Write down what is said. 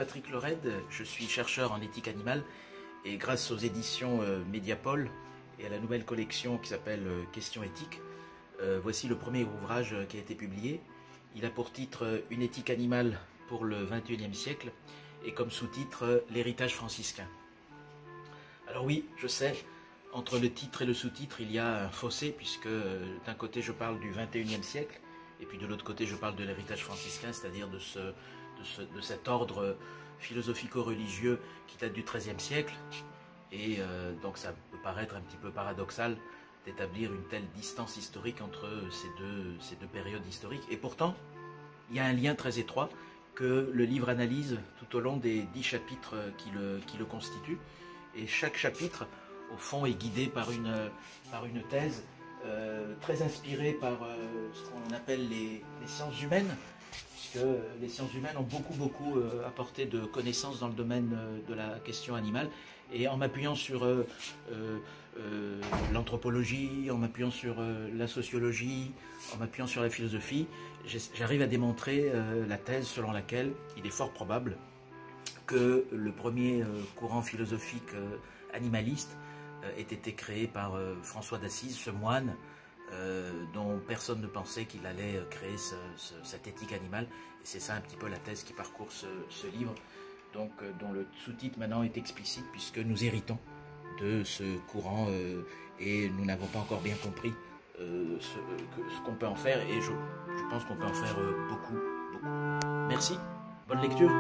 Patrick Lored, je suis chercheur en éthique animale et grâce aux éditions Mediapol et à la nouvelle collection qui s'appelle Questions éthiques, voici le premier ouvrage qui a été publié. Il a pour titre Une éthique animale pour le XXIe siècle et comme sous-titre L'héritage franciscain. Alors oui, je sais, entre le titre et le sous-titre, il y a un fossé puisque d'un côté je parle du XXIe siècle et puis de l'autre côté je parle de l'héritage franciscain, c'est-à-dire de cet ordre philosophico-religieux qui date du XIIIe siècle. Et donc ça peut paraître un petit peu paradoxal d'établir une telle distance historique entre ces deux périodes historiques. Et pourtant, il y a un lien très étroit que le livre analyse tout au long des 10 chapitres qui le constituent. Et chaque chapitre, au fond, est guidé par une thèse très inspirée par ce qu'on appelle les sciences humaines, puisque les sciences humaines ont beaucoup apporté de connaissances dans le domaine de la question animale. Et en m'appuyant sur l'anthropologie, en m'appuyant sur la sociologie, en m'appuyant sur la philosophie, j'arrive à démontrer la thèse selon laquelle il est fort probable que le premier courant philosophique animaliste ait été créé par François d'Assise, ce moine dont personne ne pensait qu'il allait créer cette éthique animale. Et c'est ça un petit peu la thèse qui parcourt ce livre, donc, dont le sous-titre maintenant est explicite puisque nous héritons de ce courant et nous n'avons pas encore bien compris ce qu'on peut en faire, et je pense qu'on peut en faire beaucoup. Merci, bonne lecture.